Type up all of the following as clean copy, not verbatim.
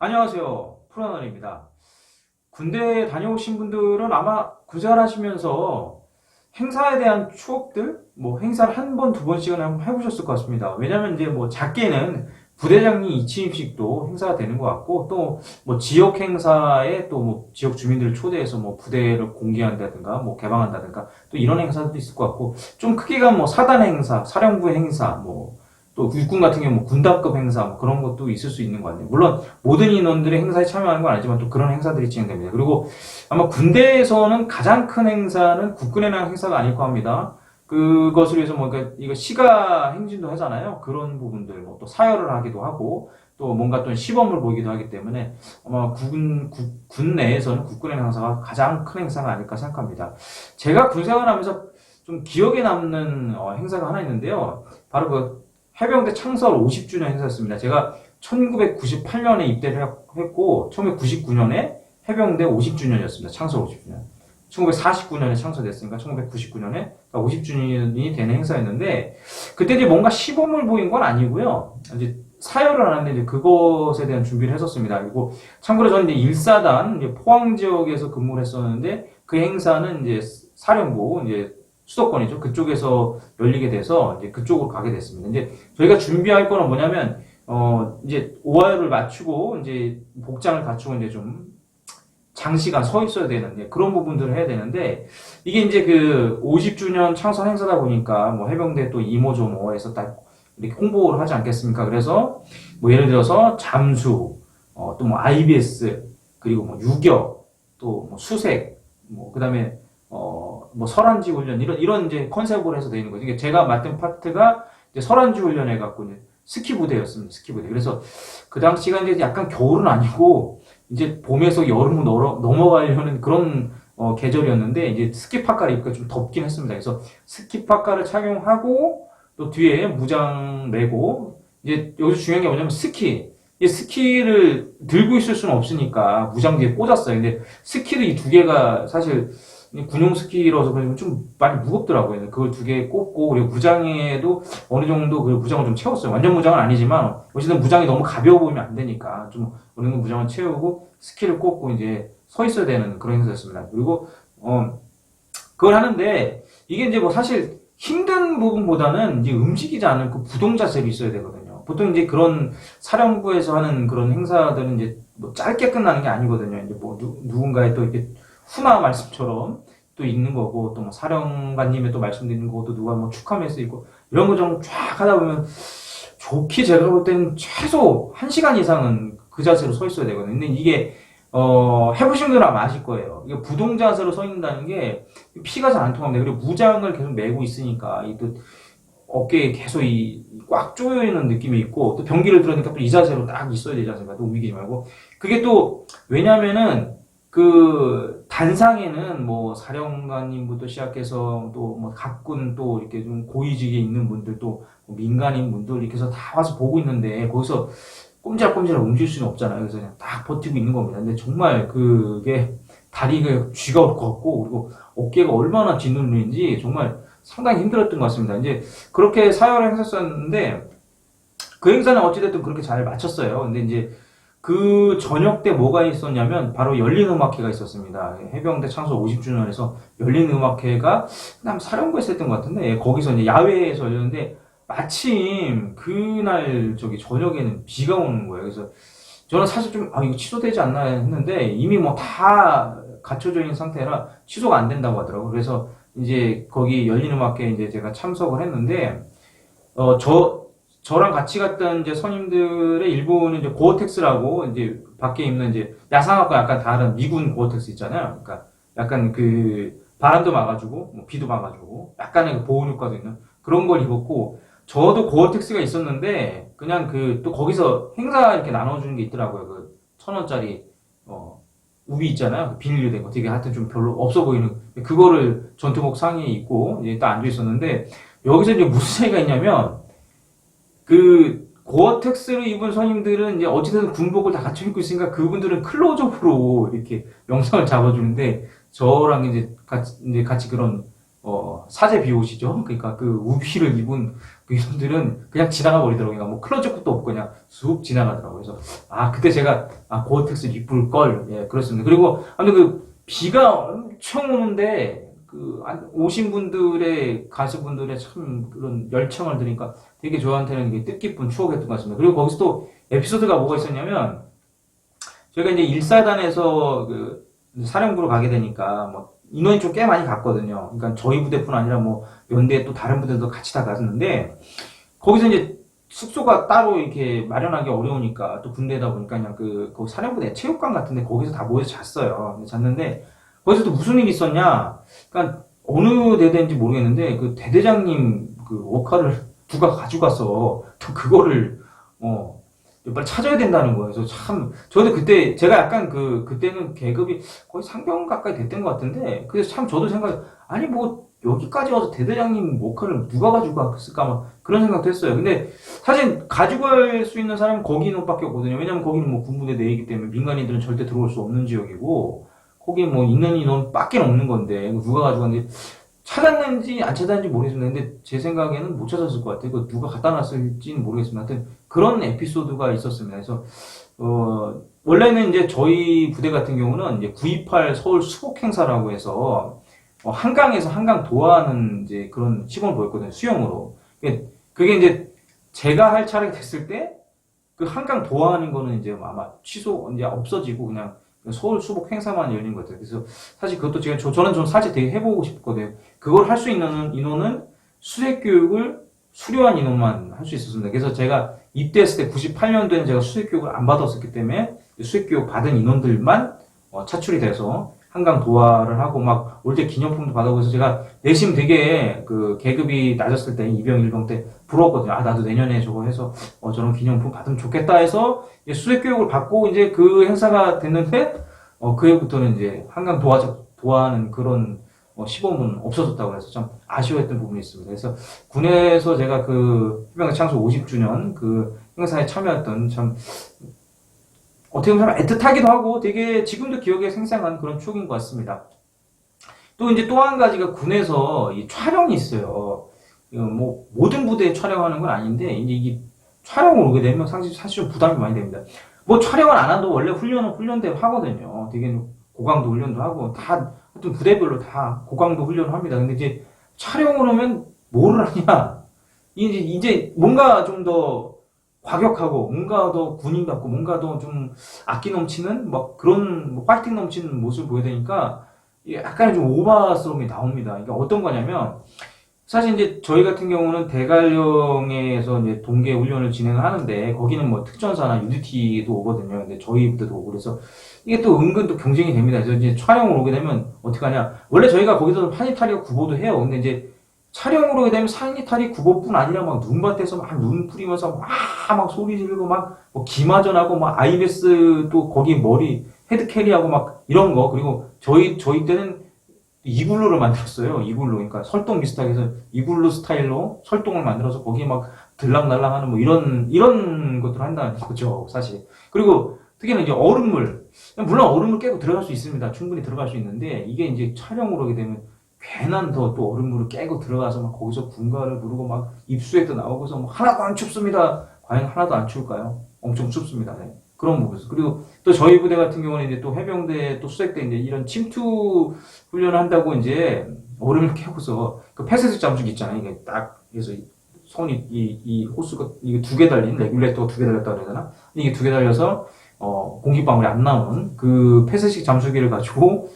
안녕하세요. 프로너입니다. 군대 다녀오신 분들은 아마 군생활 하시면서 행사에 대한 추억들, 행사를 한 번, 두 번씩은 한번 해보셨을 것 같습니다. 왜냐면 이제 작게는 부대장님 이취임식도 행사가 되는 것 같고, 또 지역 행사에 또 지역 주민들을 초대해서 부대를 공개한다든가, 개방한다든가, 또 이런 행사도 있을 것 같고, 좀 크기가 사단 행사, 사령부 행사, 또 육군 같은 경우 군단급 행사 그런 것도 있을 수 있는 것 같네요. 물론 모든 인원들의 행사에 참여하는 건 아니지만 또 그런 행사들이 진행됩니다. 그리고 아마 군대에서는 가장 큰 행사는 국군의 날 행사가 아닐까 합니다. 그것을 위해서 그러니까 이거 시가 행진도 하잖아요. 그런 부분들 또 사열을 하기도 하고 또 뭔가 또 시범을 보이기도 하기 때문에 아마 군 내에서는 국군의 행사가 가장 큰 행사가 아닐까 생각합니다. 제가 군 생활하면서 좀 기억에 남는 행사가 하나 있는데요. 바로 해병대 창설 50주년 행사였습니다. 제가 1998년에 입대를 했고 1999년에 해병대 50주년이었습니다. 창설 50주년. 1949년에 창설됐으니까 1999년에 50주년이 되는 행사였는데 그때 이제 뭔가 시범을 보인 건 아니고요. 이제 사열을 하는데 이제 그것에 대한 준비를 했었습니다. 그리고 참고로 저는 이제 1사단 이제 포항 지역에서 근무를 했었는데 그 행사는 이제 사령부 이제 수도권이죠. 그쪽에서 열리게 돼서 이제 그쪽으로 가게 됐습니다. 이제 저희가 준비할 거는 뭐냐면 이제 5화를 맞추고 이제 복장을 갖추고 이제 좀 장시간 서 있어야 되는 그런 부분들을 해야 되는데 이게 이제 그 50주년 창설 행사다 보니까 해병대 또 이모저모에서 딱 이렇게 홍보를 하지 않겠습니까? 그래서 예를 들어서 잠수, 또 IBS 그리고 유격, 또 수색, 그다음에 설안지 훈련, 이런 이제 컨셉으로 해서 되는 거죠. 제가 맡은 파트가 이제 설안지 훈련 해갖고, 이제 스키 부대였습니다. 스키 부대. 그래서 그 당시가 이제 약간 겨울은 아니고, 이제 봄에서 여름으로 넘어가려는 그런, 계절이었는데, 이제 스키 파카를 입고 좀 덥긴 했습니다. 그래서 스키 파카를 착용하고, 또 뒤에 무장 메고, 이제 여기서 중요한 게 뭐냐면 스키를 들고 있을 수는 없으니까 무장 뒤에 꽂았어요. 근데 스키를 이 두 개가 사실 군용 스키라서 그런지 좀 많이 무겁더라고요. 그걸 두 개 꽂고, 그리고 무장에도 어느 정도 그 무장을 좀 채웠어요. 완전 무장은 아니지만, 어쨌든 무장이 너무 가벼워 보이면 안 되니까, 좀 어느 정도 무장을 채우고, 스키를 꽂고 이제 서 있어야 되는 그런 행사였습니다. 그리고, 그걸 하는데, 이게 이제 사실 힘든 부분보다는 이제 움직이지 않은 그 부동자세로 있어야 되거든요. 보통 이제 그런 사령부에서 하는 그런 행사들은 이제 짧게 끝나는 게 아니거든요. 이제 누군가의 또 이렇게 훈화 말씀처럼 또 있는 거고, 또 사령관님의 또 말씀드리는 거고, 또 누가 축하 메시지 있고, 이런 거 좀 쫙 하다 보면, 좋게 제가 볼 때는 최소 1시간 이상은 그 자세로 서 있어야 되거든요. 근데 이게, 해보신 분들은 아마 아실 거예요. 이게 부동자세로 서 있는다는 게 피가 잘 안 통합니다. 그리고 무장을 계속 메고 있으니까, 또 어깨에 계속 꽉 조여있는 느낌이 있고, 또 병기를 들으니까 또 이 자세로 딱 있어야 되지 않습니까? 또 움직이지 말고. 그게 또, 왜냐면은, 그 단상에는 사령관님부터 시작해서 또 각군 또 이렇게 좀 고위직에 있는 분들 또 민간인 분들 이렇게 해서 다 와서 보고 있는데 거기서 꼼지락꼼지락 움직일 수는 없잖아요. 그래서 그냥 딱 버티고 있는 겁니다. 근데 정말 그게 다리가 쥐가 올 것 같고 그리고 어깨가 얼마나 짓눌리는지 정말 상당히 힘들었던 것 같습니다. 이제 그렇게 사열을 했었는데 그 행사는 어찌됐든 그렇게 잘 마쳤어요. 근데 이제 그 저녁 때 뭐가 있었냐면 바로 열린음악회가 있었습니다. 해병대 창설 50주년에서 열린음악회가 그다음 사령부에서 했던 것 같은데 거기서 이제 야외에서 열렸는데 마침 그날 저녁에는 비가 오는 거예요. 그래서 저는 사실 좀 이거 취소되지 않나 했는데 이미 다 갖춰져 있는 상태라 취소가 안 된다고 하더라고요. 그래서 이제 거기 열린음악회에 이제 제가 참석을 했는데 저랑 같이 갔던 이제 선임들의 일부는 이제 고어텍스라고 이제 밖에 입는 이제 야상하고 약간 다른 미군 고어텍스 있잖아요. 그러니까 약간 그 바람도 막아주고 비도 막아주고 약간의 그 보호 효과도 있는 그런 걸 입었고 저도 고어텍스가 있었는데 그냥 또 거기서 행사 이렇게 나눠주는 게 있더라고요. 그 1,000원짜리 우비 있잖아요. 그 비닐로 된 거 되게 하여튼 좀 별로 없어 보이는 그거를 전투복 상의에 입고 이제 딱 앉아 있었는데 여기서 이제 무슨 차이가 있냐면 그 고어텍스를 입은 선임들은 이제 어찌됐든 군복을 다 갖춰 입고 있으니까 그분들은 클로즈업으로 이렇게 영상을 잡아주는데 저랑 이제 같이 그런 사제 비옷이죠. 그러니까 그 우비를 입은 그 인원들은 그냥 지나가 버리더라고요. 그러니까 뭐 클로즈업도 없고 그냥 쑥 지나가더라고요. 그래서, 그때 제가, 고어텍스를 입을 걸, 예, 그렇습니다. 그리고, 아무튼 그, 비가 엄청 오는데, 오신 분들의, 가수분들의 참 그런 열청을 들으니까 되게 저한테는 이게 뜻깊은 추억이었던 것 같습니다. 그리고 거기서 또 에피소드가 뭐가 있었냐면, 저희가 이제 일사단에서 사령부로 가게 되니까, 뭐, 인원이 좀 꽤 많이 갔거든요. 그러니까 저희 부대뿐 아니라 뭐, 연대 또 다른 부대도 같이 다 갔는데, 거기서 이제 숙소가 따로 이렇게 마련하기 어려우니까, 또 군대다 보니까 그냥 그 사령부대 체육관 같은데 거기서 다 모여서 잤어요. 잤는데, 거기서 또 무슨 일이 있었냐? 그러니까 어느 대대인지 모르겠는데, 그 대대장님 그 워카를 누가 가져가서, 또 그거를, 빨리 찾아야 된다는 거예요. 그래서 참, 저도 그때, 제가 약간 그때는 계급이 거의 상병 가까이 됐던 것 같은데, 그래서 참 저도 아니 뭐, 여기까지 와서 대대장님 모카를 누가 가지고 갔을까, 막 그런 생각도 했어요. 근데 사실 가지고 갈 수 있는 사람은 거기 인원밖에 없거든요. 왜냐면 거기는 뭐 군부대 내이기 때문에 민간인들은 절대 들어올 수 없는 지역이고, 거기 뭐 있는 인원밖에 없는 건데, 누가 가져갔는지, 찾았는지 안 찾았는지 모르겠습니다. 근데 제 생각에는 못 찾았을 것 같아요. 그 누가 갖다 놨을지는 모르겠습니다. 하여튼 그런 에피소드가 있었습니다. 그래서 원래는 이제 저희 부대 같은 경우는 이제 9.28 서울 수복 행사라고 해서 한강에서 한강 도하는 이제 그런 시범을 보였거든요. 수영으로. 그게 이제 제가 할 차례가 됐을 때 그 한강 도하는 거는 이제 아마 이제 없어지고 그냥 서울 수복 행사만 열린 것 같아요. 그래서 사실 그것도 저는 좀 사실 되게 해보고 싶거든요. 그걸 할 수 있는 인원은 수색 교육을 수료한 인원만 할 수 있었습니다. 그래서 제가 입대했을 때 98년도에는 제가 수색 교육을 안 받았었기 때문에 수색 교육 받은 인원들만 차출이 돼서 한강 도하를 하고 막 올 때 기념품도 받아보고 해서 제가 내심 되게 그 계급이 낮았을 때 이병 일병 때 부러웠거든요. 나도 내년에 저거 해서 저런 기념품 받으면 좋겠다 해서 수색 교육을 받고 이제 그 행사가 됐는데 그 해부터는 이제 한강 도하는 그런 시범은 없어졌다고 해서 참 아쉬워했던 부분이 있습니다. 그래서 군에서 제가 그 해병대 창소 50주년 그 행사에 참여했던 참 어떻게 보면 애틋하기도 하고 되게 지금도 기억에 생생한 그런 추억인 것 같습니다. 또 이제 또 한 가지가 군에서 이 촬영이 있어요. 뭐 모든 부대에 촬영하는 건 아닌데 이제 이게 촬영을 오게 되면 사실 좀 부담이 많이 됩니다. 뭐 촬영을 안 해도 원래 훈련대로 하거든요. 되게 고강도 훈련도 하고 다 하여튼 부대별로 다 고강도 훈련을 합니다. 근데 이제 촬영을 하면 뭐를 하냐? 이제 뭔가 좀 더 과격하고 뭔가 더 군인답고 뭔가 더 좀 악기 넘치는 막 그런 뭐 파이팅 넘치는 모습을 보여야 되니까 약간 좀 오바스러움이 나옵니다. 그러니까 어떤 거냐면 사실 이제 저희 같은 경우는 대관령에서 이제 동계 훈련을 진행을 하는데 거기는 뭐 특전사나 UDT도 오거든요. 근데 저희 부대도 오고 그래서 이게 또 은근 또 경쟁이 됩니다. 그래서 이제 촬영을 오게 되면 어떻게 하냐? 원래 저희가 거기서 산이탈이 구보도 해요. 근데 이제 촬영으로 오게 되면 산이탈이 구보뿐 아니라 막 눈밭에서 막 눈 뿌리면서 막 소리 지르고 막뭐 기마전하고 막 아이베스 또 거기 머리 헤드 캐리하고 막 이런 거 그리고 저희 때는 이글루를 만들었어요. 이글루. 그러니까 설동 비슷하게 해서 이글루 스타일로 설동을 만들어서 거기에 막 들락날락하는 뭐 이런 것들을 한다는 거죠. 사실. 그리고 특히나 이제 얼음물. 물론 얼음물 깨고 들어갈 수 있습니다. 충분히 들어갈 수 있는데 이게 이제 촬영으로 오게 되면 괜한 더 또 얼음물을 깨고 들어가서 막 거기서 군가를 부르고 막 입수에도 나오고서 뭐 하나도 안 춥습니다. 과연 하나도 안 추울까요? 엄청 춥습니다. 네. 그런 부분에서. 그리고 또 저희 부대 같은 경우는 이제 또 해병대 또 수색대 이제 이런 침투 훈련을 한다고 이제 얼음을 깨고서 그 폐쇄식 잠수기 있잖아요. 이게 딱 해서 손이 이 호스가 이게 두 개 달린 레귤레이터가 두 개 달렸다 그래야 되나? 이게 두 개 달려서 공기방울이 안 나오는 그 폐쇄식 잠수기를 가지고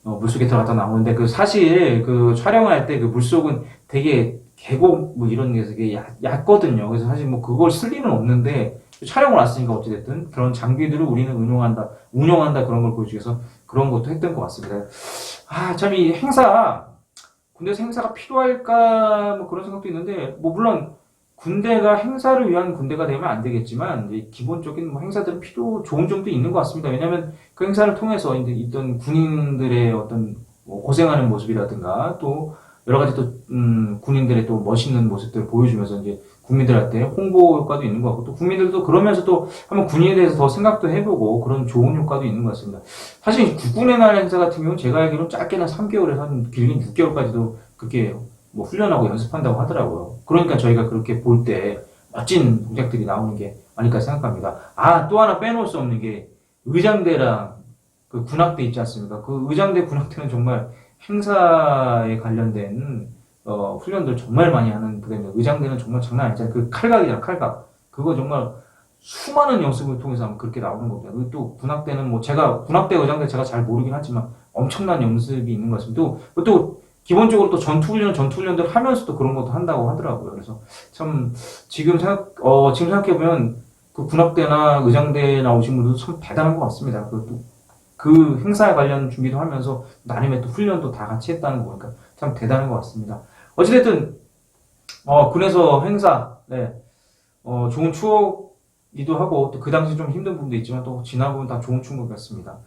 물속에 들어갔다 나오는데 그 사실 그 촬영할 때 그 물속은 되게 계곡 뭐 이런 게 되게 얕거든요. 그래서 사실 뭐 그걸 쓸 일은 없는데 촬영을 왔으니까 어찌됐든 그런 장비들을 우리는 운영한다 그런 걸 보여주기 위해서 그런 것도 했던 것 같습니다. 참 이 군대에서 행사가 필요할까 뭐 그런 생각도 있는데 뭐 물론 군대가 행사를 위한 군대가 되면 안 되겠지만 이제 기본적인 뭐 행사들은 좋은 점도 있는 것 같습니다. 왜냐하면 그 행사를 통해서 이제 있던 군인들의 어떤 뭐 고생하는 모습이라든가 또 여러 가지 또 군인들의 또 멋있는 모습들을 보여주면서 이제 국민들한테 홍보 효과도 있는 것 같고 또 국민들도 그러면서 또 한번 군인에 대해서 더 생각도 해보고 그런 좋은 효과도 있는 것 같습니다. 사실 국군의 날 행사 같은 경우는 제가 알기로는 짧게는 3개월에서 한 길게는 6개월까지도 그렇게 뭐 훈련하고 연습한다고 하더라고요. 그러니까 저희가 그렇게 볼 때 멋진 동작들이 나오는 게 아닐까 생각합니다. 아, 또 하나 빼놓을 수 없는 게 의장대랑 그 군악대 있지 않습니까? 그 의장대 군악대는 정말 행사에 관련된 훈련들 정말 많이 하는 부대입니다. 의장대는 정말 장난 아니잖아요. 그 칼각이잖아, 칼각. 그거 정말 수많은 연습을 통해서 하면 그렇게 나오는 겁니다. 그리고 또 군악대는 뭐 제가 군악대 의장대 제가 잘 모르긴 하지만 엄청난 연습이 있는 것 같습니다. 또 기본적으로 또 전투훈련들 하면서도 그런 것도 한다고 하더라고요. 그래서 참 지금 생각해보면 그 군악대나 의장대 나오신 분들도 참 대단한 것 같습니다. 그 행사에 관련 준비도 하면서 나름의 또 훈련도 다 같이 했다는 거 보니까 참 대단한 것 같습니다. 어찌됐든 군에서 행사, 네, 좋은 추억이기도 하고 또 그 당시 좀 힘든 부분도 있지만 또 지나보면 다 좋은 추억이었습니다.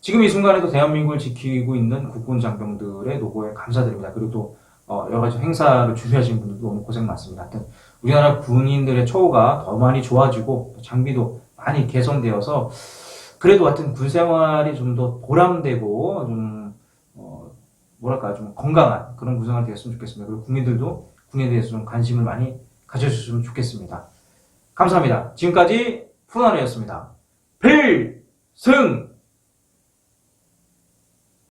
지금 이 순간에도 대한민국을 지키고 있는 국군 장병들의 노고에 감사드립니다. 그리고 또 여러 가지 행사를 준비하신 분들도 너무 고생 많습니다. 하여튼 우리나라 군인들의 처우가 더 많이 좋아지고 장비도 많이 개선되어서 그래도 하여튼 군 생활이 좀 더 보람되고 좀 좀 건강한 그런 군 생활이 되었으면 좋겠습니다. 그리고 국민들도 군에 대해서 좀 관심을 많이 가져주셨으면 좋겠습니다. 감사합니다. 지금까지 푸나노였습니다. 필승!